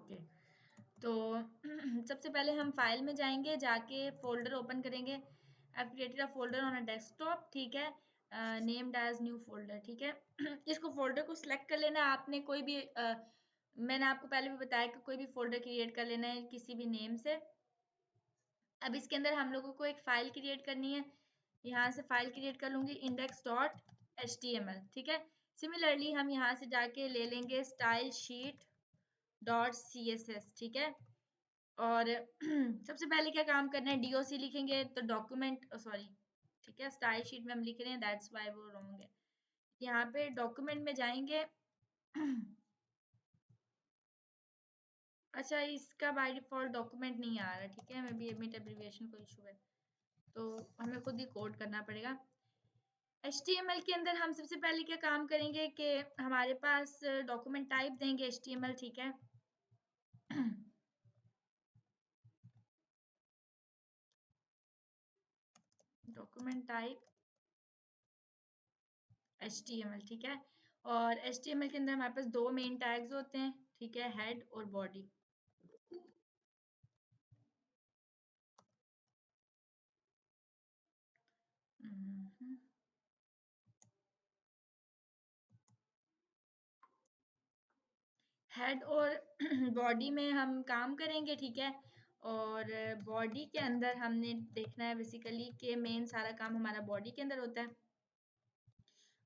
Okay तो सबसे पहले हम फाइल में जाएंगे, जाके फोल्डर ओपन करेंगे। I've created a folder on a desktop, ठीक है, नेम्ड एज न्यू फोल्डर, ठीक है। इसको फोल्डर को सिलेक्ट कर लेना है आपने, कोई भी मैंने आपको पहले भी बताया कि कोई भी फोल्डर क्रिएट कर लेना है किसी भी नेम से। अब इसके अंदर हम लोगों को एक फाइल क्रिएट करनी है, यहाँ से फाइल क्रिएट कर लूंगी index.html, ठीक है। सिमिलरली हम यहाँ से जाके ले लेंगे स्टाइल शीट .css, ठीक है। और सबसे पहले क्या काम करना है, डीओसी लिखेंगे तो डॉक्यूमेंट, सॉरी, ठीक है, स्टाइल शीट में हम लिख रहे हैं, दैट्स व्हाई वो रॉन्ग है। यहाँ पे डॉक्यूमेंट में जाएंगे। अच्छा, इसका बाय डिफॉल्ट डॉक्यूमेंट नहीं आ रहा, ठीक है, मे बी एमिट एब्रिविएशन को इशू है, तो हमें खुद ही कोड करना पड़ेगा। HTML के अंदर हम सबसे पहले क्या काम करेंगे कि हमारे पास डॉक्यूमेंट टाइप देंगे HTML, ठीक है। डॉक्यूमेंट टाइप HTML, ठीक है। और HTML के अंदर हमारे पास दो मेन टैग्स होते हैं, ठीक है, हेड और बॉडी। हेड और बॉडी में हम काम करेंगे, ठीक है। और बॉडी के अंदर हमने देखना है बेसिकली कि मेन सारा काम हमारा बॉडी के अंदर होता है।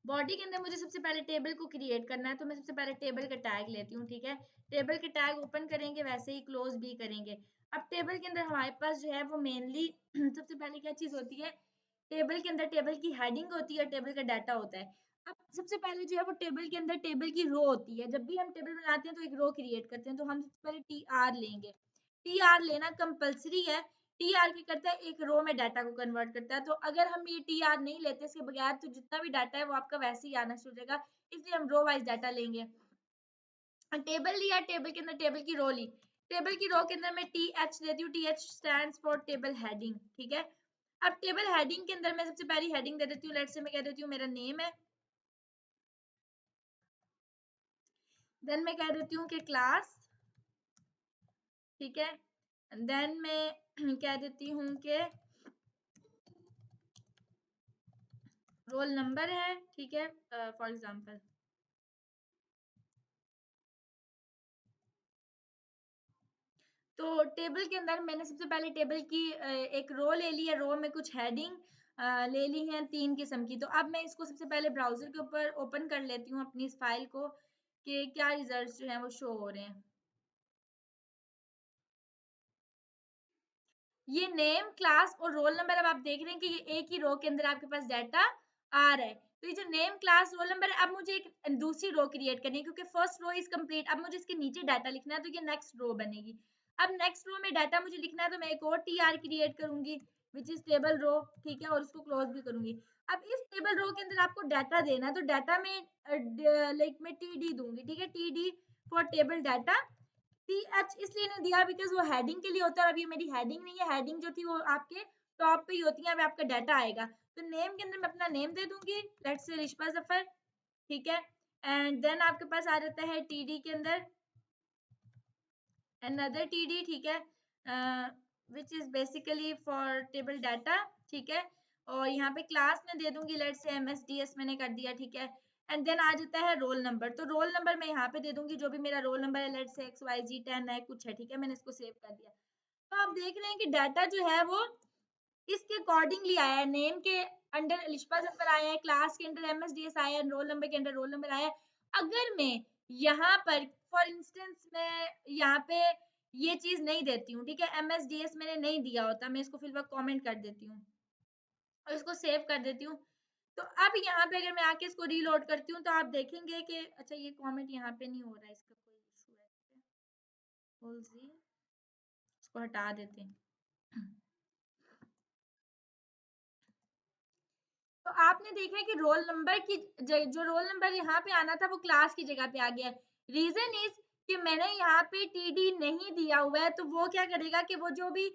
बॉडी के अंदर मुझे सबसे पहले टेबल को क्रिएट करना है, तो मैं सबसे पहले टेबल का टैग लेती हूँ, ठीक है। टेबल के टैग ओपन करेंगे, वैसे ही क्लोज भी करेंगे। अब टेबल के अंदर हमारे पास जो है वो मेनली सबसे पहले क्या चीज होती है, टेबल के अंदर टेबल की हेडिंग होती है, टेबल का डाटा होता है। अब सबसे पहले जो है वो टेबल के अंदर टेबल की रो होती है। जब भी हम टेबल बनाते हैं तो एक रो क्रिएट करते हैं, तो हम सबसे पहले TR लेंगे। TR लेना कंपलसरी है। TR क्या करता है, एक रो में डाटा को कन्वर्ट करता है। तो अगर हम ये TR नहीं लेते इसके बगैर, तो जितना भी डाटा है वो आपका वैसे ही आना शुरू हो जाएगा, इसलिए हम रो वाइज डाटा लेंगे। टेबल लिया, टेबल के अंदर टेबल की रो ली। टेबल की रो के अंदर मैं TH देती हूँ, TH stands for table heading, ठीक है। अब टेबल हेडिंग के अंदर मैं सबसे पहली हेडिंग दे देती हूँ, लेट्स से मैं कह देती हूँ मेरा नेम है। देन मैं कह देती हूँ कि क्लास, ठीक है। देन मैं कह देती हूँ कि रोल नंबर है, ठीक है, फॉर एग्जांपल। तो टेबल के अंदर मैंने सबसे पहले टेबल की एक रो ले ली है, रो में कुछ हेडिंग ले ली है 3 किस्म की। तो अब मैं इसको सबसे पहले ब्राउजर के ऊपर ओपन कर लेती हूँ अपनी इस फाइल को, कि क्या रिजल्ट्स जो हैं वो शो हो रहे हैं। ये नेम, क्लास और रोल नंबर, अब आप देख रहे हैं कि ये एक ही रो के अंदर आपके पास डाटा आ रहा है। तो ये जो नेम, क्लास, रोल नंबर है, अब मुझे एक दूसरी रो क्रिएट करनी है, क्योंकि फर्स्ट रो इज कंप्लीट। अब मुझे इसके नीचे डाटा लिखना है, तो ये नेक्स्ट रो बनेगी। अब नेक्स्ट रो में डाटा मुझे लिखना है, तो मैं एक और TR क्रिएट करूंगी, विच इज टेबल रो, ठीक है, और उसको क्लोज भी करूंगी। अब इस टेबल रो के अंदर आपको डाटा देना है, तो डाटा में लाइक मैं TD दूंगी, ठीक है, TD for table data. TH इसलिए नहीं दिया बिकॉज वो हेडिंग के लिए होता है, अभी मेरी हेडिंग नहीं है, हेडिंग जो थी वो आपके टॉप पे ही होती है, अब आपका डाटा आएगा। तो नेम के अंदर मैं अपना नेम दे दूंगी, लेट्स से रिश्पा जफर, ठीक है। एंड देन आपके पास आ जाता है TD के अंदर another TD, ठीक है, which is basically for table data, ठीक है। और यहाँ पे क्लास में दे दूंगी, लेट्स से MSDS मैंने कर दिया, ठीक है। एंड देन आ जाता है रोल नंबर, तो रोल नंबर मैं यहाँ पे दे दूंगी, जो भी मेरा रोल नंबर है, लेट्स से XYZ 10 है कुछ है, ठीक है, मैंने इसको सेव कर दिया। तो आप देख रहे हैं कि डाटा जो है वो इसके अकॉर्डिंगली आया है, नेम के अंडर अलिशबा जफर आया है, क्लास के अंडर MSDS आया है, रोल नंबर के अंडर रोल नंबर आया है। अगर मैं यहाँ पर फॉर इंस्टेंस मैं यहाँ पे ये चीज नहीं देती हूँ, ठीक है, MSDS मैंने नहीं दिया होता, मैं इसको फिर वक्त कमेंट कर देती हूँ और इसको सेव कर देती हूँ। तो अब यहाँ पे अगर मैं आके इसको रीलोड करती हूँ, तो आप देखेंगे कि अच्छा ये कमेंट यहाँ पे नहीं हो रहा है, इसका कोई इशू है, इसको हटा देते हैं। तो आपने देखा है कि रोल नंबर की जो रोल नंबर यहाँ पे आना था वो क्लास की जगह पे आ गया है। रीजन इज कि मैंने यहाँ पे TD नहीं दिया हुआ है, तो वो क्या करेगा कि वो जो भी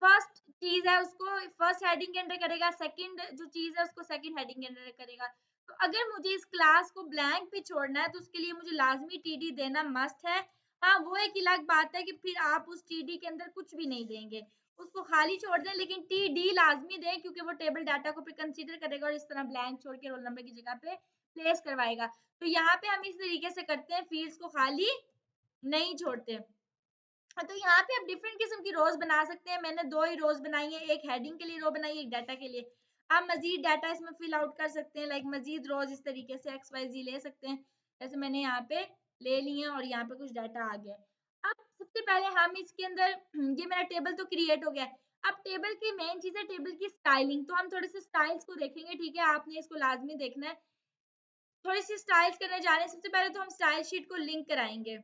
फर्स्ट चीज है उसको फर्स्ट हेडिंग के अंदर करेगा, सेकंड जो चीज है उसको सेकंड हेडिंग के अंदर करेगा। तो अगर मुझे इस क्लास को ब्लैंक पे छोड़ना है, तो उसके लिए मुझे लाजमी TD देना मस्ट है। हाँ, वो एक अलग बात है कि फिर आप उस टीडी के अंदर कुछ भी नहीं देंगे, उसको खाली छोड़ दें, लेकिन टीडी लाजमी दें क्योंकि वो टेबल डाटा को फिर कंसीडर करेगा और इस तरह ब्लैंक छोड़ के रोल नंबर की जगह पे प्लेस करवाएगा। तो यहाँ पे हम इस तरीके से करते हैं, फील्ड्स को खाली नहीं छोड़ते। तो यहाँ पे आप डिफरेंट किस्म की रोज बना सकते हैं। मैंने 2 ही रोज बनाई है, एक हेडिंग के लिए रो बनाई है, एक डाटा के लिए। आप मजीद डाटा इसमें फिल आउट कर सकते हैं, लाइक मजीद रोज इस तरीके से एक्स वाई जी ले सकते हैं, जैसे मैंने यहाँ पे ले ली है और यहाँ पे कुछ डाटा आ गया। अब सबसे पहले हम इसके अंदर ये मेरा टेबल तो क्रिएट हो गया। अब टेबल की मेन चीज है टेबल की स्टाइलिंग। तो हम थोड़े से स्टाइल्स को देखेंगे, ठीक है, आपने इसको लाजमी देखना है। थोड़ी सी स्टाइल्स करने जा रहे हैं। सबसे पहले तो हम स्टाइल शीट को लिंक कराएंगे।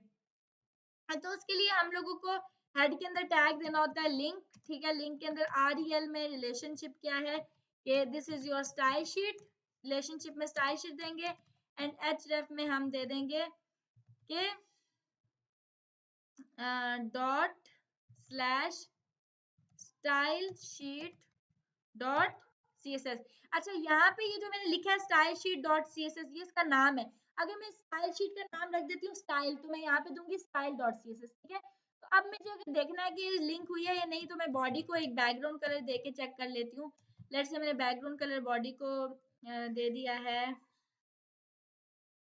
तो उसके लिए हम लोगों को हेड के अंदर टैग देना होता है लिंक, ठीक है। लिंक के अंदर REL में रिलेशनशिप क्या है कि this is your style sheet, relationship में स्टाइल शीट देंगे। एंड href में हम दे देंगे कि dot slash style sheet dot css। अच्छा, यहाँ पे ये जो मैंने लिखा है स्टाइल शीट डॉट css, ये इसका नाम है। अगर मैं स्टाइल शीट का नाम रख देती हूँ स्टाइल, तो मैं यहाँ पे दूंगी स्टाइल डॉट css, ठीक है। तो अब मुझे अगर देखना है कि लिंक हुई है या नहीं, तो मैं बॉडी को एक बैकग्राउंड कलर दे के चेक कर लेती हूँ। लेट्स से मैंने बैकग्राउंड कलर बॉडी को दे दिया है,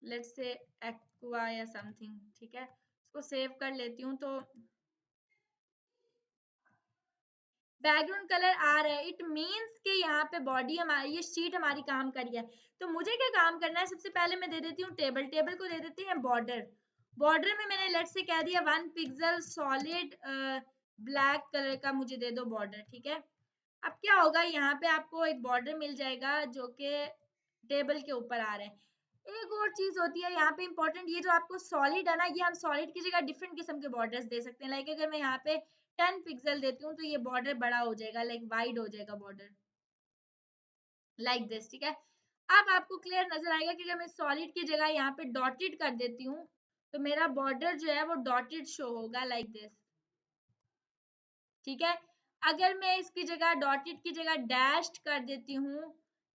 लेट्स से एक्वा या समथिंग, ठीक है। इसको सेव कर लेती हूँ। तो बैकग्राउंड कलर आ रहा है, इट मीन्स कि यहाँ पे बॉडी हमारी, ये शीट हमारी काम कर रही है। तो मुझे क्या काम करना है, सबसे पहले मैं दे देती हूँ टेबल, टेबल को दे देते हैं बॉर्डर। बॉर्डर में मैंने लेट से कह दिया 1 पिक्सल सॉलिड ब्लैक कलर का मुझे दे दो बॉर्डर, ठीक है। अब क्या होगा, यहाँ पे आपको एक बॉर्डर मिल जाएगा जो कि टेबल के ऊपर आ रहा है। एक और चीज होती है यहाँ पे इंपॉर्टेंट, ये जो आपको सॉलिड है ना, ये हम सॉलिड की जगह डिफरेंट किस्म के बॉर्डर्स दे सकते हैं। लाइक अगर मैं यहाँ पे 10 पिक्सल देती हूँ तो ये बॉर्डर बड़ा हो जाएगा, लाइक वाइड हो जाएगा बॉर्डर, लाइक दिस, ठीक है। अब आपको क्लियर नजर आएगा कि अगर मैं सॉलिड की जगह यहाँ पे डॉटेड कर देती हूँ तो मेरा बॉर्डर जो है वो डॉटेड शो होगा, लाइक दिस, ठीक है। अगर मैं इसकी जगह डॉटेड की जगह डैश्ड कर देती हूँ,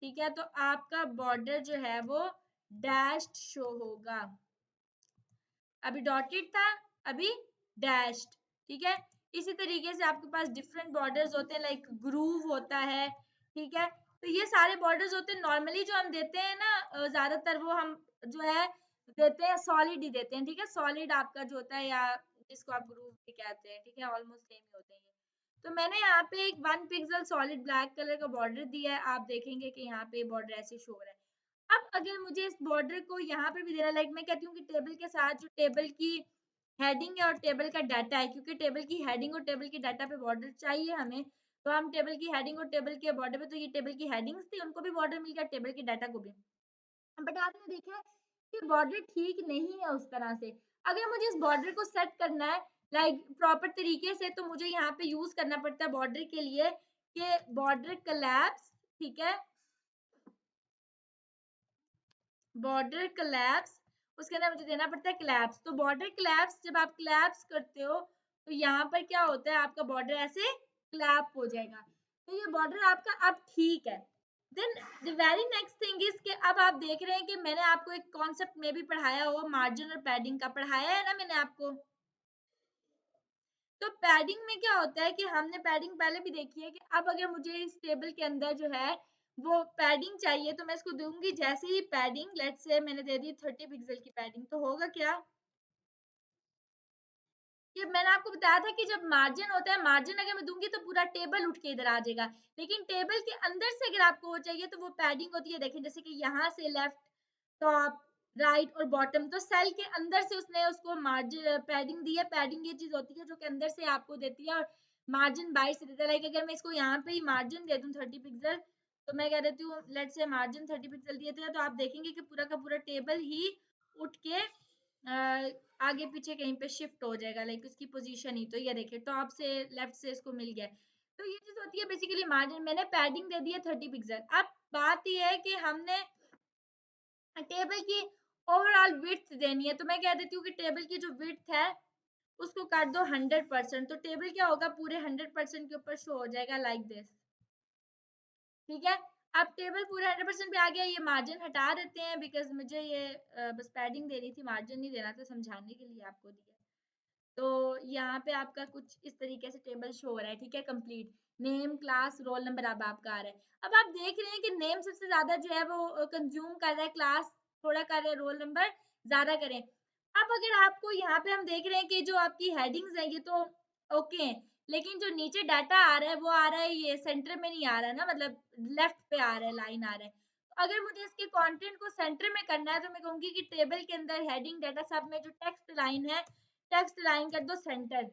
ठीक है, तो आपका बॉर्डर जो है वो डैश्ड शो होगा। अभी डॉटेड था, अभी डैश्ड, ठीक है। इसी तरीके से आपके पास डिफरेंट बॉर्डर्स होते हैं, लाइक ग्रूव होता है, ठीक है। तो ये सारे बॉर्डर्स होते हैं। नॉर्मली जो हम देते हैं ना, ज्यादातर वो हम जो है देते हैं सॉलिड ही देते हैं, ठीक है। सॉलिड आपका जो होता है, या जिसको आप ग्रूव भी कहते हैं, ठीक है, ऑलमोस्ट सेम ही होते हैं ये। तो मैंने यहाँ पे एक 1 पिक्सल सॉलिड ब्लैक कलर का बॉर्डर दिया है। आप देखेंगे कि यहाँ पे बॉर्डर ऐसे शो हो रहा है। अब अगर मुझे इस बॉर्डर को यहाँ पे भी देना, लाइक मैं कहती हूँ कि टेबल के साथ जो टेबल की हेडिंग है और टेबल का डाटा है, क्योंकि टेबल की हेडिंग और टेबल की डाटा पे बॉर्डर चाहिए हमें, तो हम टेबल की हेडिंग और टेबल के बॉर्डर पे, तो ये टेबल की हेडिंग्स थी, उनको भी बॉर्डर मिल गया, टेबल की डाटा को भी। बट आपने देखा है कि बॉर्डर ठीक नहीं है उस तरह से। अगर मुझे इस बॉर्डर को सेट करना है लाइक प्रॉपर तरीके से, तो मुझे यहाँ पे यूज करना पड़ता है बॉर्डर के लिए कि बॉर्डर कोलैप्स, ठीक है, बॉर्डर कोलैप्स, उसके अंदर मुझे देना पड़ता है क्लैप्स। तो बॉर्डर क्लैप्स, जब आप क्लैप्स करते हो तो यहाँ पर क्या होता है, आपका बॉर्डर ऐसे क्लैप हो जाएगा। तो ये बॉर्डर आपका अब ठीक है। Then the very next thing is कि अब आप देख रहे हैं कि मैंने आपको एक कॉन्सेप्ट में भी पढ़ाया हो, मार्जिन और पैडिंग का पढ़ाया है ना मैंने आपको। तो पैडिंग में क्या होता है कि हमने पैडिंग पहले भी देखी है कि अब अगर मुझे इस टेबल के अंदर जो है वो पैडिंग चाहिए, तो मैं इसको दूंगी जैसे ही पैडिंग, लेट्स से मैंने दे दी 30 पिक्सल की पैडिंग, तो होगा क्या, ये मैंने आपको बताया था कि जब मार्जिन होता है, मार्जिन अगर मैं दूंगी तो पूरा टेबल उठ के इधर आ जाएगा। लेकिन टेबल के अंदर से अगर आपको वो चाहिए तो वो पैडिंग होती है, देखें जैसे कि यहाँ से लेफ्ट, टॉप, राइट और बॉटम, तो सेल के अंदर से उसने उसको मार्जिन पैडिंग दी है। पैडिंग ये चीज होती है जो कि अंदर से आपको देती है और मार्जिन बाहर से देता है। लाइक अगर मैं इसको यहाँ पे ही मार्जिन दे दूं 30 पिक्सल, तो मैं कह देती हूँ लेट से मार्जिन 30 पिक्सल दिए थे, तो आप देखेंगे कि पूरा का पूरा टेबल ही उठ के आगे पीछे कहीं पे शिफ्ट हो जाएगा, लाइक उसकी पोजीशन ही। तो ये देखिए टॉप से लेफ्ट से इसको मिल गया। तो ये चीज होती है बेसिकली मार्जिन। मैंने पैडिंग दे दी है 30 पिक्सल। अब बात ये है कि हमने टेबल की ओवरऑल विड्थ देनी है, तो मैं कह देती हूँ कि टेबल की जो विड्थ है उसको कर दो 100%। तो टेबल क्या होगा, पूरे 100% के ऊपर शो हो जाएगा, लाइक दिस, ठीक है। अब टेबल पूरे 100% पे आ गया। ये मार्जिन हटा देते हैं बिकॉज मुझे ये बस पैडिंग देनी थी, मार्जिन नहीं देना था, समझाने के लिए आपको दिया। तो यहाँ पे आपका कुछ इस तरीके से टेबल शो हो रहा है, ठीक है, complete name class roll number अब आपका आ रहा है। अब आप देख रहे हैं कि नेम सबसे ज्यादा जो है वो कंज्यूम कर रहा है, क्लास थोड़ा कर रहा है, रोल नंबर ज्यादा करें। अब अगर आपको यहाँ पे हम देख रहे हैं कि जो आपकी हेडिंग्स है ये तो ओके है, लेकिन जो नीचे डाटा आ रहा है वो आ रहा है ये सेंटर में नहीं आ रहा है ना, मतलब लेफ्ट पे आ रहा है, लाइन आ रहा है। तो अगर मुझे इसके कंटेंट को सेंटर में करना है तो मैं कहूंगी कि टेबल के अंदर हेडिंग डाटा सब में जो टेक्स्ट लाइन है, टेक्स्ट लाइन कर दो सेंटर।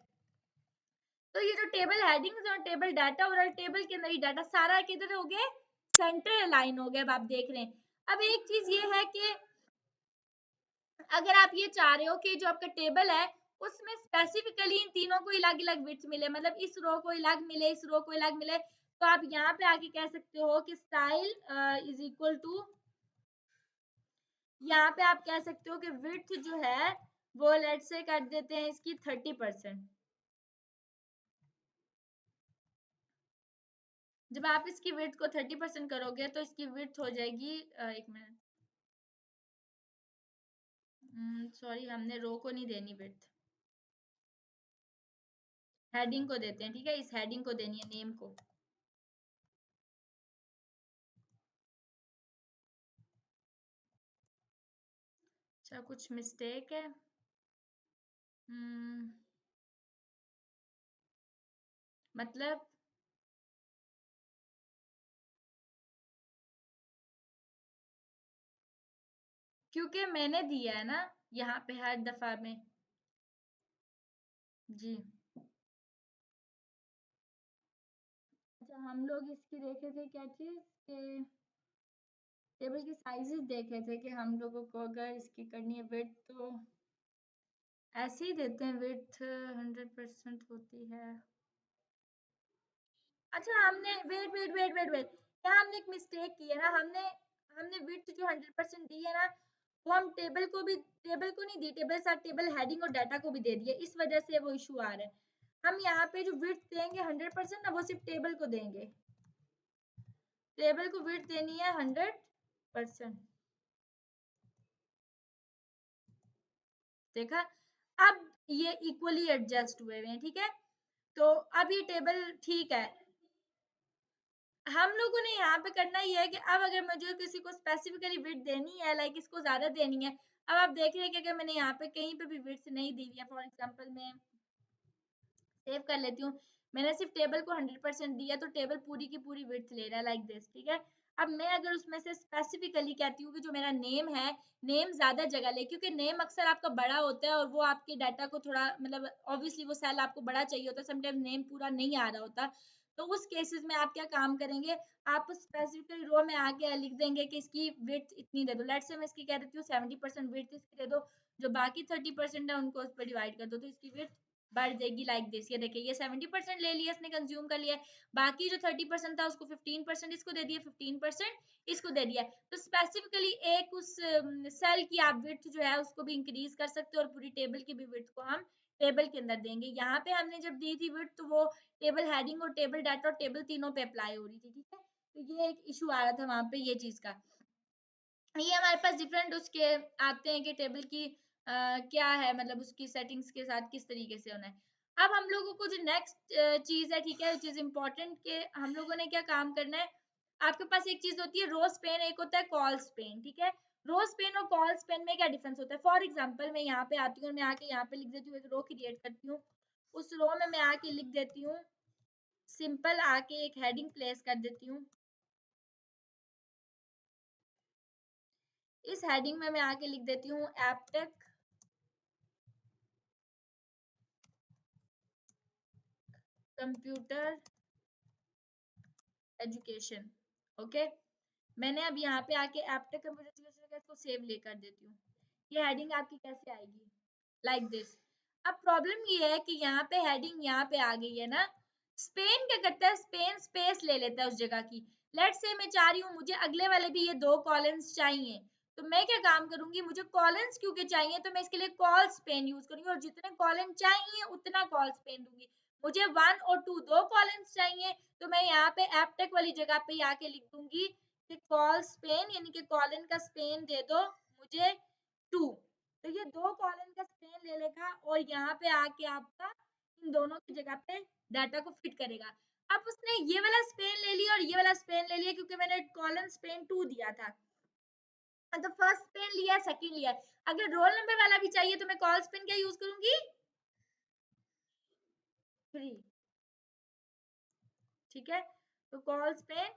तो ये जो टेबल हेडिंग्स और टेबल डाटा और टेबल के अंदर ही डाटा सारा किधर हो गया, सेंटर लाइन हो गया। अब आप देख रहे हैं। अब एक चीज ये है कि अगर आप ये चाह रहे हो कि जो आपका टेबल है उसमें स्पेसिफिकली इन तीनों को अलग अलग विड्थ मिले, मतलब इस रो को अलग मिले, इस रो को अलग मिले, तो आप यहाँ पे आके कह सकते हो कि स्टाइल इज इक्वल टू, यहाँ पे आप कह सकते हो कि विड्थ जो है वो लेट से कर देते हैं इसकी 30%। जब आप इसकी विड्थ को 30% करोगे तो इसकी विड्थ हो जाएगी, एक मिनट, सॉरी हमने रो को नहीं देनी विड्थ, हेडिंग को देते हैं, ठीक है, इस हेडिंग को देनी है नेम को। अच्छा कुछ मिस्टेक है, मतलब क्योंकि मैंने दिया है ना यहाँ पे हर दफा में। जी अच्छा, हम लोग इसकी देखे थे क्या चीज के टेबल की साइजेस देखे थे कि हम लोगों को अगर इसकी करनी है विड्थ तो ऐसे ही देते हैं, विड्थ 100% होती है। अच्छा हमने wait wait wait wait wait क्या हमने एक मिस्टेक की है ना, हमने हमने विड्थ जो 100% दी है ना वो हम टेबल को भी, टेबल को नहीं दी, टेबल साथ टेबल हेडिंग और डाटा को भी दे दिए, इस वजह से वो इशू आ रहा है। हम यहाँ पे जो विड्थ देंगे 100% ना वो सिर्फ टेबल को देंगे, टेबल को विड्थ देनी है 100%। देखा, अब ये इक्वली एडजस्ट हुए हैं, ठीक है। तो अब ये टेबल ठीक है। हम लोगों ने यहाँ पे करना ये है कि अब अगर मुझे किसी को स्पेसिफिकली विड्थ देनी है, लाइक इसको ज्यादा देनी है, अब आप देख रहे हैं कि अगर मैंने यहाँ पे कहीं पे भी विड्थ नहीं दी है, फॉर एग्जांपल मैं सेव कर लेती हूँ, मैंने सिर्फ टेबल को 100% दिया तो टेबल पूरी की पूरी विड्थ ले रहा है लाइक दिस, ठीक है। अब मैं अगर उसमें से स्पेसिफिकली कहती हूँ कि जो मेरा नेम है, नेम ज्यादा जगह ले, क्योंकि नेम अक्सर आपका बड़ा होता है और वो आपके डाटा को थोड़ा, मतलब ऑब्वियसली वो सेल आपको बड़ा चाहिए होता है, समटाइम नेम पूरा नहीं आ रहा होता। तो उस केसेस में आप क्या काम करेंगे, आप स्पेसिफिकली रो में आके लिख देंगे कि इसकी विड्थ इतनी दे दो, लेट्स से मैं इसकी कह देती हूँ 70% विड्थ इसकी दे दो, जो बाकी 30% है उनको उस पर डिवाइड कर दो, तो इसकी विड्थ बढ़ जाएगी लाइक दिस। ये देखिए ये 70% ले लिया इसने, कंज्यूम कर लिया, बाकी जो 30% था उसको 15% इसको दे दिया, 15% इसको दे दिया। तो स्पेसिफिकली एक उस सेल की आप विड्थ जो है उसको भी इंक्रीज कर सकते हो और पूरी टेबल की भी विड्थ को हम टेबल के अंदर देंगे। यहाँ पे हमने जब दी थी विड्थ तो वो टेबल हेडिंग और टेबल डाटा और टेबल तीनों पे अप्लाई हो रही थी, ठीक है। तो ये एक इशू आ रहा था वहां पे ये चीज का। ये हमारे पास डिफरेंट उसके आते हैं कि टेबल की क्या है, मतलब उसकी सेटिंग्स के साथ किस तरीके से होना है। अब हम लोगों को जो नेक्स्ट चीज है, ठीक है, चीज इंपॉर्टेंट के हम लोगों ने क्या काम करना है, आपके पास एक चीज होती है रो स्पेन, एक होता है कॉल स्पेन, ठीक है। रो स्पेन और कॉल स्पेन में क्या डिफरेंस होता है, फॉर एग्जाम्पल मैं यहाँ पे आती हूँ, मैं आके यहाँ पे लिख देती हूँ, एक रो क्रिएट करती हूँ, उस रो में मैं आके लिख देती हूँ सिंपल, आके एक हेडिंग प्लेस कर देती हूँ, इस हेडिंग में मैं आके लिख देती हूँ एपटेक कंप्यूटर एजुकेशन, ओके। मैंने अब यहाँ पे आके एप्टेक कंप्यूटर एजुकेशन को सेव ले कर देती हूँ। ये हेडिंग आपकी कैसे आएगी, लाइक दिस। अब प्रॉब्लम ये है कि यहाँ पे हेडिंग यहाँ पे आ गई है ना, स्पेन क्या करता है, स्पेन स्पेस ले लेता है उस जगह की। लेट्स से मैं चाह रही हूँ मुझे अगले वाले भी ये 2 कॉलम्स चाहिए, तो मैं क्या काम करूंगी, मुझे कॉलम्स क्योंकि चाहिए तो मैं इसके लिए कॉल स्पेन यूज करूंगी और जितने कॉलम चाहिए उतना कॉल स्पेन दूंगी। मुझे 1 और 2 2 कॉलम्स चाहिए तो मैं यहाँ पे एपटेक वाली जगह पे आके लिख दूंगी कि कॉल स्पेन, यानी कि कॉलन का स्पेन दे दो मुझे 2। तो ये 2 कॉलम का स्पेन ले लेगा और यहाँ पे आके आपका इन दोनों की जगह पे डाटा को फिट करेगा। अब उसने ये वाला स्पेन ले लिया और ये वाला स्पेन ले लिया क्योंकि मैंने कॉलम स्पेन 2 दिया था, मतलब फर्स्ट स्पेन लिया, सेकंड लिया। अगर रोल नंबर वाला भी चाहिए तो मैं कॉल स्पेन क्या यूज करूंगी, 3। ठीक है, तो कॉल स्पेन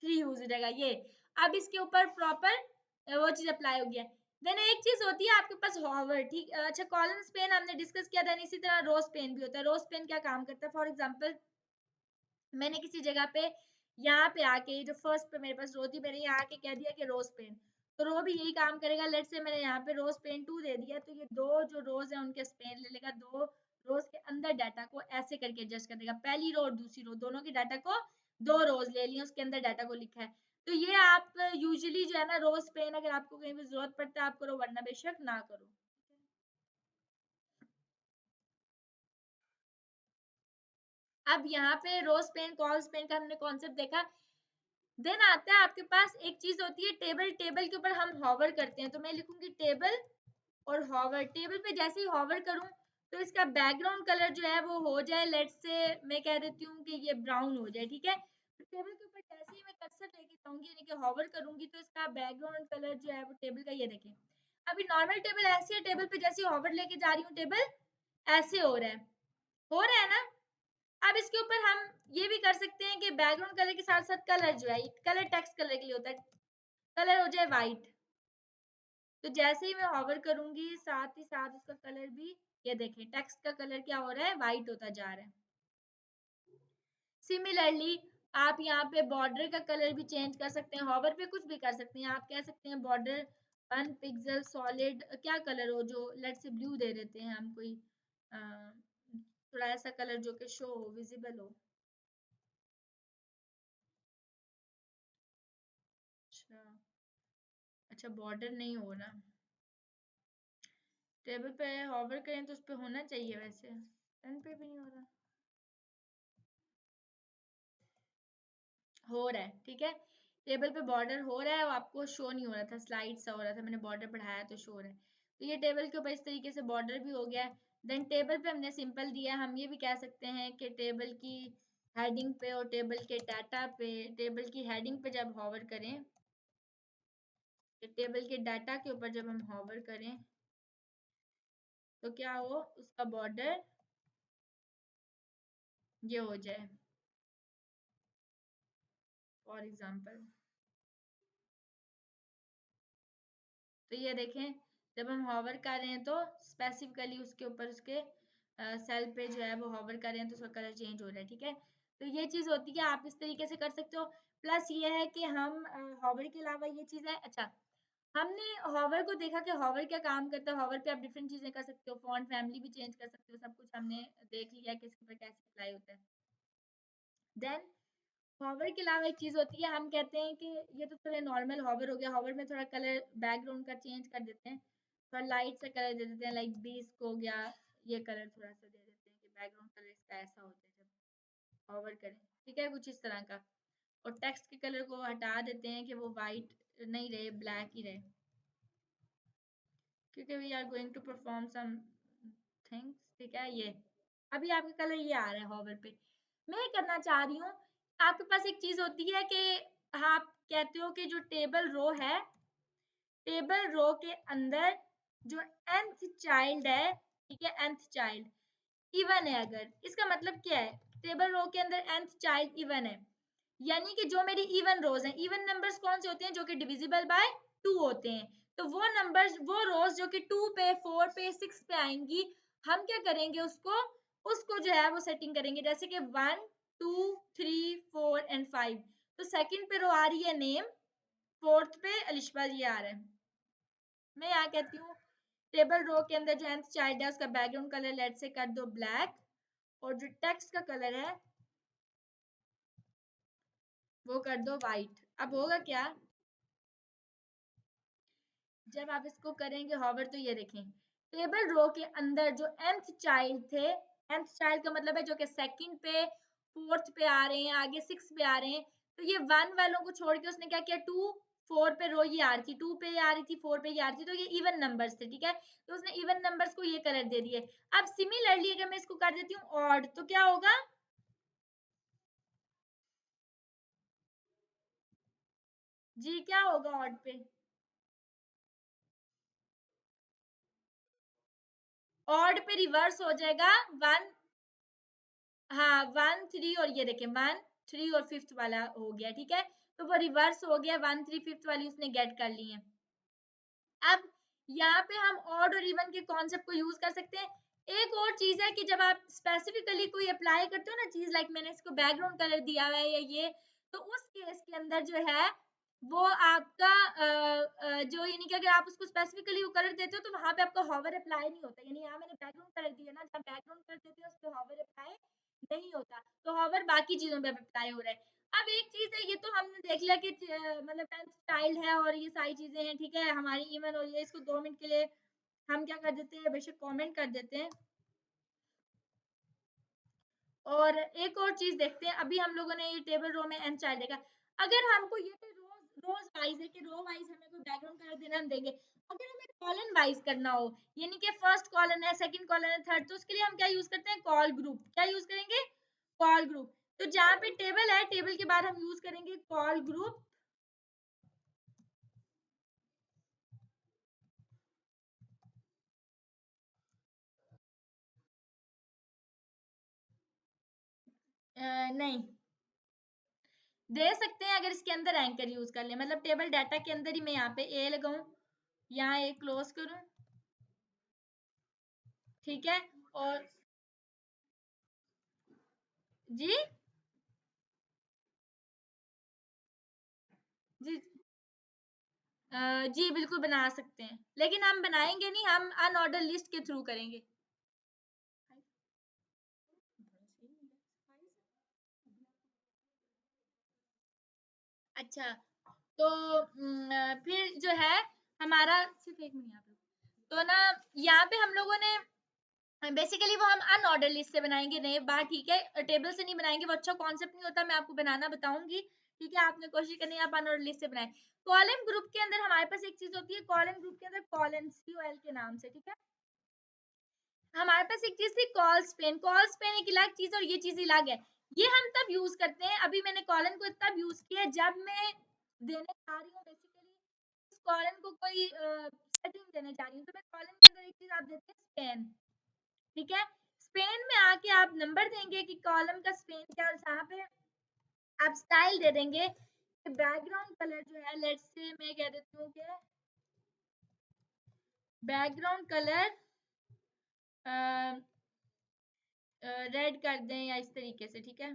3 यूज हो जाएगा ये। अब इसके ऊपर प्रॉपर वो चीज अप्लाई हो गया। देन एक चीज होती है आपके पास हॉवर, ठीक, अच्छा कॉलम स्पेन हमने डिस्कस किया था, इसी तरह रो स्पेन भी होता है। रो स्पेन क्या काम करता है, फॉर एग्जांपल मैंने किसी जगह पे यहाँ पे आके जो फर्स्ट पे मेरे पास रो थी, मैंने यहाँ आके कह दिया कि रोज पेन, तो रो भी यही काम करेगा। लेट से मैंने यहाँ पे रोज पेन 2 दे दिया, तो ये दो जो रोज है उनके स्पेन ले लेगा, दो रोज के अंदर डाटा को ऐसे करके एडजस्ट कर देगा। पहली रो और दूसरी रो दोनों के डाटा को, दो रोज ले लिया उसके अंदर डाटा को लिखा है। तो ये आप यूजुअली जो है ना रोज पेन अगर आपको कहीं भी जरूरत पड़ता है आप करो, वरना बेशक ना करो। अब यहाँ पे रोज पेन कॉल्स पेन का हमने कॉन्सेप्ट देखा। देन आता है आपके पास एक चीज होती है टेबल। टेबल के ऊपर हम हॉवर करते हैं, तो मैं लिखूंगी टेबल और हॉवर। टेबल पे जैसे ही हॉवर करूं तो इसका बैकग्राउंड कलर जो है वो हो जाए, लेट से मैं कह देती हूँ कि ये ब्राउन हो जाए, ठीक है। तो टेबल के ऊपर जैसे ही मैं कर्सर लेके जाऊंगी यानी कि हॉवर करूंगी तो इसका बैकग्राउंड कलर जो है वो टेबल का, ये देखें अभी नॉर्मल टेबल ऐसी है, टेबल पे जैसे ही हॉवर लेके जा रही हूँ टेबल ऐसे हो रहा है, हो रहा है ना। अब इसके ऊपर हम ये भी कर सकते हैं कि बैकग्राउंड कलर के साथ साथ कलर जो है, कलर टेक्स्ट कलर के लिए होता है, कलर हो जाए व्हाइट। तो जैसे ही मैं हॉवर करूंगी साथ ही साथ उसका कलर भी, ये देखें टेक्स्ट का कलर क्या हो रहा है, व्हाइट होता जा रहा है। सिमिलरली आप यहाँ पे बॉर्डर का कलर भी चेंज कर सकते हैं, हॉवर पे कुछ भी कर सकते हैं। आप कह सकते हैं बॉर्डर 1 पिक्सल सॉलिड क्या कलर हो, जो लेट से ब्लू दे देते हैं हम, कोई थोड़ा ऐसा कलर जो कि शो हो, विजिबल हो। अच्छा, अच्छा बॉर्डर नहीं हो रहा, टेबल पे हॉवर करें तो उस पे होना चाहिए, वैसे पेन पे भी नहीं हो रहा, हो रहा है ठीक है। टेबल पे बॉर्डर हो रहा है, वो आपको शो नहीं हो रहा था, स्लाइड सा हो रहा था, मैंने बॉर्डर बढ़ाया तो शो हो रहा है। तो ये टेबल के ऊपर इस तरीके से बॉर्डर भी हो गया है। देन टेबल पे हमने सिंपल दिया, हम ये भी कह सकते हैं कि टेबल की हेडिंग पे और टेबल के डाटा पे, टेबल की हेडिंग पे जब हॉवर करें, टेबल के डाटा के ऊपर जब हम हॉवर करें तो क्या हो, उसका बॉर्डर ये हो जाए फॉर एग्जाम्पल। तो ये देखें जब हम हॉवर कर रहे हैं तो स्पेसिफिकली उसके ऊपर उसके सेल पे जो है वो हॉवर कर रहे हैं तो उसका कलर चेंज हो रहा है, ठीक है। तो ये चीज होती है, आप इस तरीके से कर सकते हो। प्लस ये है कि हम हॉवर के अलावा ये चीज है, अच्छा हमने हॉवर को देखा कि हॉवर क्या काम करता है। हॉवर पे आप डिफरेंट चीजें कर सकते हो, फॉन्ट फैमिली भी चेंज कर सकते हो, सब कुछ हमने देख लिया कि इसके ऊपर कैसे अप्लाई होता है। देन हॉवर के अलावा एक चीज होती है, हम कहते हैं कि ये तो थोड़ा नॉर्मल हॉवर हो गया, हॉवर में थोड़ा कलर बैकग्राउंड का चेंज कर देते हैं, थोड़ा लाइट सा कलर दे देते हैं, लाइक बीस को हो गया, ये कलर थोड़ा सा दे देते हैं कि बैकग्राउंड कलर इसका ऐसा होता है जब हॉवर करें, ठीक है, कुछ इस तरह का। और टेक्स्ट के कलर को हटा देते हैं कि वो वाइट नहीं रहे, ब्लैक ही रहे, क्योंकि we are going to perform some things, ठीक है। ये अभी आपका कलर ये आ रहा है हॉवर पे। मैं करना चाह रही हूँ, आपके पास एक चीज होती है कि आप कहते हो कि जो टेबल रो है, टेबल रो के अंदर जो nth चाइल्ड है, ठीक है, nth चाइल्ड इवन है, अगर इसका मतलब क्या है, टेबल रो के अंदर nth चाइल्ड इवन है, यानी कि जो मेरी इवन रोज हैं, इवन नंबर्स कौन से होते हैं, जो कि डिविजिबल बाय 2 होते हैं। तो वो नंबर्स, वो रोज जो कि 2 पे 4 पे 6 पे आएंगी, हम क्या करेंगे, उसको उसको जो है वो सेटिंग करेंगे, जैसे कि 1 2 3 4 एंड 5। तो सेकंड पे रो आ रही है नेम, फोर्थ पे अलिशबा ये आ रहा है। मैं यहाँ कहती हूँ टेबल रो के अंदर जो nth चाइल्ड है उसका बैकग्राउंड कलर लेट से कर दो ब्लैक, और जो टेक्स्ट का कलर है वो कर दो व्हाइट। अब होगा क्या, जब आप इसको करेंगे हॉवर, तो ये देखें टेबल रो के अंदर जो nth चाइल्ड थे, nth चाइल्ड का मतलब है जो कि सेकंड पे फोर्थ पे आ रहे हैं, आगे 6 पे आ रहे हैं, तो ये 1 वालों को छोड़ के उसने क्या किया, 2 4 पे रो ये आ रही थी, 2 पे ये आ रही थी, 4 पे ये आ रही थी, तो ये इवन नंबर्स थे, ठीक है। तो उसने इवन नंबर्स को ये कलर दे दिए। अब सिमिलरली अगर मैं इसको कर देती हूँ ऑड, तो क्या होगा? जी क्या होगा ऑड पे? ऑड पे रिवर्स हो जाएगा 1। हाँ 1 3 और ये देखें 1 3 और फिफ्थ वाला हो गया, ठीक है। तो वो रिवर्स हो गया, 1 3 फिफ्थ वाली उसने गेट कर ली है। अब यहाँ पे हम ऑड और इवन के कॉन्सेप्ट को यूज कर सकते हैं। एक और चीज है कि जब आप स्पेसिफिकली कोई अप्लाई करते हो ना चीज, लाइक मैंने इसको बैकग्राउंड कलर दिया हुआ है या ये, तो उस केस के अंदर जो है वो आपका जो यानी कि अगर आप उसको स्पेसिफिकली वो कलर देते हो तो वहां पे आपका हॉवर अप्लाई नहीं होता। यानी यहाँ मैंने बैकग्राउंड कलर दिया ना, जब बैकग्राउंड कलर देते हैं उस पे हॉवर अप्लाई नहीं होता, तो हॉवर बाकी चीजों पे अप्लाई हो रहा है। अब एक चीज है, ये तो हमने देख लिया कि मतलब टेंथ स्टाइल है और ये सारी चीजें हैं, ठीक है, हमारी इवन और ये, इसको 2 मिनट के लिए हम क्या कर देते हैं, बेशक कमेंट कर देते हैं। और एक और चीज देखते हैं, अभी हम लोगों ने ये टेबल रो में एन चाइल्ड देखा। अगर हमको ये तो रोज रोज वाइज है कि रो वाइज हमें कोई बैकग्राउंड कलर देना हम देंगे। अगर हमें कॉलन वाइज करना हो, यानी कि फर्स्ट कॉलन है, सेकंड कॉलन है, थर्ड, तो उसके लिए हम क्या यूज करते हैं, कॉल ग्रुप। क्या यूज करेंगे, कॉल ग्रुप। तो जहाँ पे टेबल है, टेबल के बाद हम यूज करेंगे कॉल ग्रुप। नहीं दे सकते हैं, अगर इसके अंदर एंकर यूज कर ले, मतलब टेबल डाटा के अंदर ही मैं यहाँ पे ए लगाऊं, यहाँ ए क्लोज करूं, ठीक है। और जी जी जी बिल्कुल बना सकते हैं, लेकिन हम बनाएंगे नहीं, हम अनऑर्डर लिस्ट के थ्रू करेंगे। अच्छा, तो फिर जो है हमारा, सिर्फ एक मिनट यहाँ पे, तो ना यहाँ पे हम लोगों ने बेसिकली वो हम अनऑर्डर लिस्ट से बनाएंगे नए बार, ठीक है, टेबल से नहीं बनाएंगे, वो अच्छा कॉन्सेप्ट नहीं होता, मैं आपको बनाना बताऊंगी, ठीक है। आपने कोशिश करनी है आप अनऑर्डर लिस्ट से बनाए। कॉलम ग्रुप के अंदर हमारे पास एक चीज होती है, कॉलम ग्रुप के अंदर कॉलन COL के नाम से, ठीक है। हमारे पास एक चीज थी कॉल स्पेन, कॉल स्पेन एक अलग चीज और ये चीज अलग है। ये हम तब यूज करते हैं, अभी मैंने कॉलन को तब यूज किया जब मैं देने जा रही हूँ बेसिकली इस कॉलन को कोई सेटिंग देने जा रही हूँ, तो मैं कॉलन के अंदर एक चीज आप देते हैं स्पेन, ठीक है। स्पेन में आके आप नंबर देंगे कि कॉलम का स्पेन क्या है, और जहाँ पे आप स्टाइल दे देंगे कि बैकग्राउंड कलर जो है, लेट्स से मैं कह देती हूँ कि बैकग्राउंड कलर रेड कर दें या इस तरीके से, ठीक है।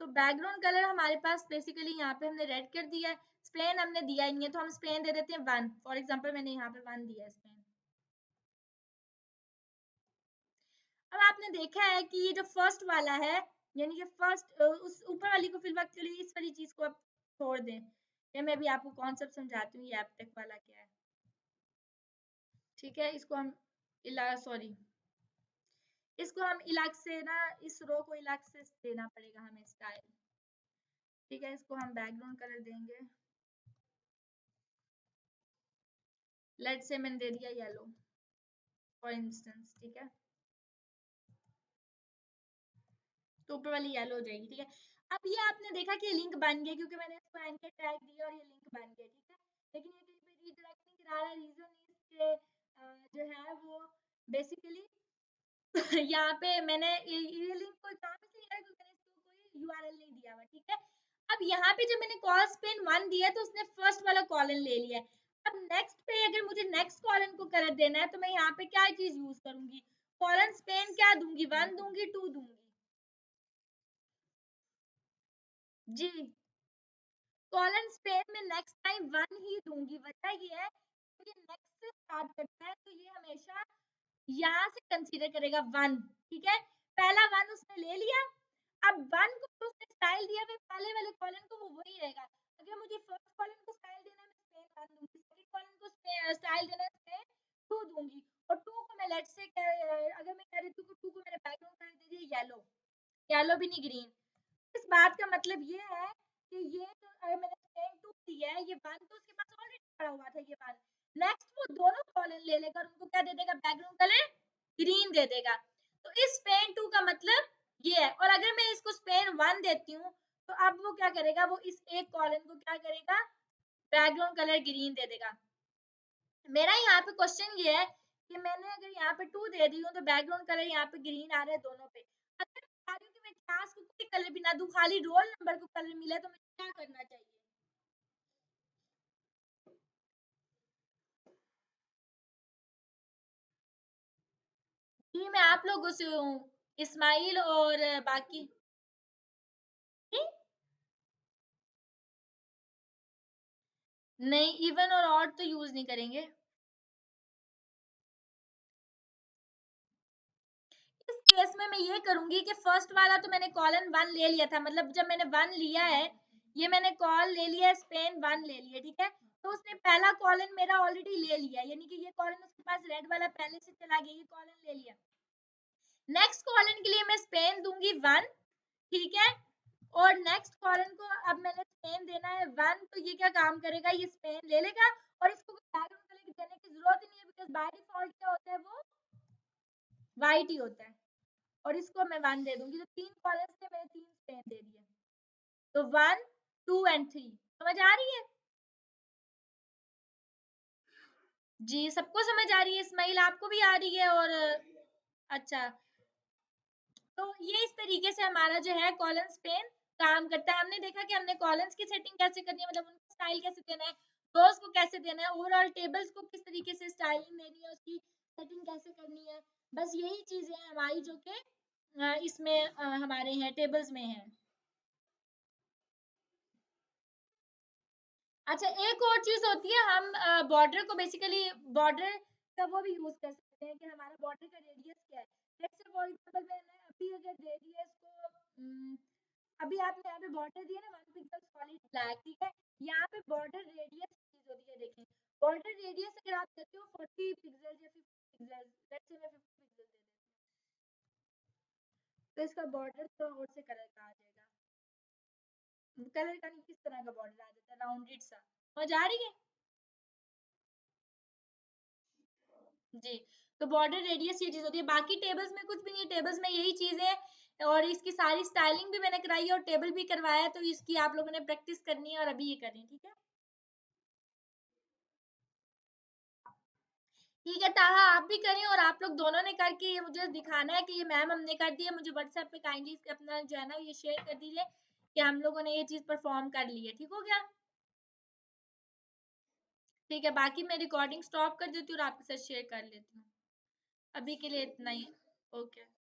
तो बैकग्राउंड कलर हमारे पास बेसिकली यहाँ पे हमने रेड कर दिया है, स्पेन हमने दिया ही नहीं है, तो हम स्पेन दे देते हैं 1, फॉर एग्जांपल मैंने यहाँ पे 1 दिया है स्पेन। अब आपने देखा है कि ये जो फर्स्ट वाला है, यानी कि फर्स्ट उस ऊपर वाली को फिलहाल के लिए इस वाली चीज को आप छोड़ दें, या मैं भी आपको कॉन्सेप्ट समझाती हूँ ये एपटेक वाला क्या है, ठीक है। इसको हम इला सॉरी इसको हम इलाक से ना, इस रो को इलाक से देना पड़ेगा हमें स्टाइल, ठीक है। इसको हम बैकग्राउंड कलर देंगे, लेट से मैंने दे दिया येलो फॉर इंस्टेंस, ठीक है। तो ऊपर वाली येलो हो जाएगी, ठीक है। अब ये आपने देखा कि लिंक बन गया, क्योंकि मैंने इसको एंकर टैग दिया और ये लिंक बन गया, ठीक है। लेकिन ये कहीं पे रीडायरेक्ट नहीं करा रहा है, रीजन इज के जो है वो बेसिकली यहाँ पे मैंने ये लिंक कोई काम ही नहीं है, क्योंकि मैंने इसको कोई यूआरएल नहीं दिया हुआ, ठीक है। अब यहाँ पे जब मैंने कॉल स्पेन 1 दिया तो उसने फर्स्ट वाला कॉलन ले लिया है। अब नेक्स्ट पे अगर मुझे नेक्स्ट कॉलन को कलर देना है, तो मैं यहाँ पे क्या चीज यूज करूंगी, कॉलन स्पेन क्या दूंगी, 1 दूंगी, 2 दूंगी, जी कॉलन स्पेन में नेक्स्ट टाइम 1 ही दूंगी। वजह ये है कि नेक्स्ट से स्टार्ट करता है, तो ये हमेशा यहाँ से कंसीडर करेगा 1, ठीक है। पहला 1 उसने ले लिया, अब 1 को तो उसने स्टाइल दिया, फिर पहले वाले कॉलन को वो वही रहेगा। अगर मुझे फर्स्ट कॉलन को स्टाइल देना है, मैं स्पेन 1 दूंगी, सेकंड कॉलन को स्टाइल देना है स्पेन 2 दूंगी और 2 को मैं लेट्स से अगर मैं कह रही हूँ 2 को मैंने बैकग्राउंड कलर दे दिया येलो, येलो भी नहीं ग्रीन। इस बात का मतलब ये है कि ये जो मैंने स्पेन 2 दिया है, ये 1 तो उसके पास ऑलरेडी पड़ा हुआ था, ये 1। नेक्स्ट वो दोनों कॉलम ले लेगा और उनको क्या दे देगा, बैकग्राउंड कलर ग्रीन दे देगा। तो इस स्पेन 2 का मतलब ये है। और अगर मैं इसको स्पेन 1 देती हूँ तो अब वो क्या करेगा, वो इस एक कॉलम को क्या करेगा, बैकग्राउंड कलर ग्रीन दे देगा। मेरा यहाँ पे क्वेश्चन ये है कि मैंने अगर यहाँ पे 2 दे दी हूँ तो बैकग्राउंड कलर यहाँ पे ग्रीन आ रहा है दोनों पे। अगर मैं चाह रही हूँ कि मैं क्लास को कोई कलर भी ना दूं, खाली रोल नंबर को कलर मिले, तो मुझे क्या करना चाहिए? जी मैं आप लोगों से हूँ, इस्माइल और बाकी। नहीं, इवन और ऑड तो यूज नहीं करेंगे। इस केस में मैं ये करूंगी कि फर्स्ट वाला तो मैंने कॉलन 1 ले लिया था, मतलब जब मैंने 1 लिया है, ये मैंने कॉल ले लिया, स्पेन 1 ले लिया, ठीक है। तो उसने पहला कॉलन मेरा ऑलरेडी ले लिया, यानी कि ये कॉलन उसके पास रेड वाला पहले से चला गया, ये कॉलन ले लिया। नेक्स्ट कॉलन के लिए मैं स्पेन दूंगी 1, ठीक है। और नेक्स्ट कॉलन को अब मैंने स्पेन देना है 1, तो ये क्या काम करेगा, ये स्पेन ले लेगा और इसको बैकग्राउंड कलर देने की जरूरत ही नहीं है, बिकॉज बाय डिफॉल्ट क्या होता है, वो व्हाइट ही होता है। और इसको मैं 1 दे दूंगी, तो 3 कॉलम्स थे, मैंने 3 स्पेन दे दिए। तो 1 2 एंड 3 समझ आ रही है? जी सबको समझ आ रही है, इस्माइल आपको भी आ रही है? और अच्छा, तो ये इस तरीके से हमारा जो है कॉलम स्पेन काम करता है। हमने देखा कि हमने कॉलम्स की सेटिंग कैसे करनी है, मतलब उनका स्टाइल कैसे देना है, रोज को कैसे देना है, ओवरऑल टेबल्स को किस तरीके से स्टाइलिंग देनी है, उसकी सेटिंग कैसे करनी है। बस यही चीजें हैं हमारी जो कि इसमें हमारे हैं टेबल्स में है। अच्छा, एक और चीज होती है, हम बॉर्डर को बेसिकली बॉर्डर का वो भी यूज कर सकते हैं कि हमारा बॉर्डर का रेडियस क्या है। लेट्स से फॉर एग्जांपल मैंने अभी अगर रेडियस को अभी आपने यहाँ पे बॉर्डर दिया ना 1 पिक्सल सॉलिड ब्लैक, ठीक है। यहाँ पे बॉर्डर रेडियस चीज होती है, देखें बॉर्डर रेडियस अगर आप देते हो 40 पिक्सल या 50 पिक्सल, लेट्स से मैं 50 पिक्सल दे देती हूँ, तो इसका बॉर्डर थोड़ा और से कलर का आ जाएगा। कलर का नहीं, किस तरह का बॉर्डर आ जाता है, राउंडेड सा। समझ आ रही है? जी, तो बॉर्डर रेडियस ये चीज होती है, बाकी टेबल्स में कुछ भी नहीं है, टेबल्स में यही चीज है। और इसकी सारी स्टाइलिंग भी मैंने कराई है और टेबल भी करवाया है, तो इसकी आप लोगों ने प्रैक्टिस करनी है और अभी ये करनी है, ठीक है। ठीक है ताहा, आप भी करें और आप लोग दोनों ने करके ये मुझे दिखाना है कि ये मैम हमने कर दी है। मुझे व्हाट्सएप पे काइंडली अपना जो है ना ये शेयर कर दीजिए कि हम लोगों ने ये चीज परफॉर्म कर ली है, ठीक हो गया? ठीक है, बाकी मैं रिकॉर्डिंग स्टॉप कर देती हूँ और आपके साथ शेयर कर लेती हूँ। अभी के लिए इतना ही। ओके।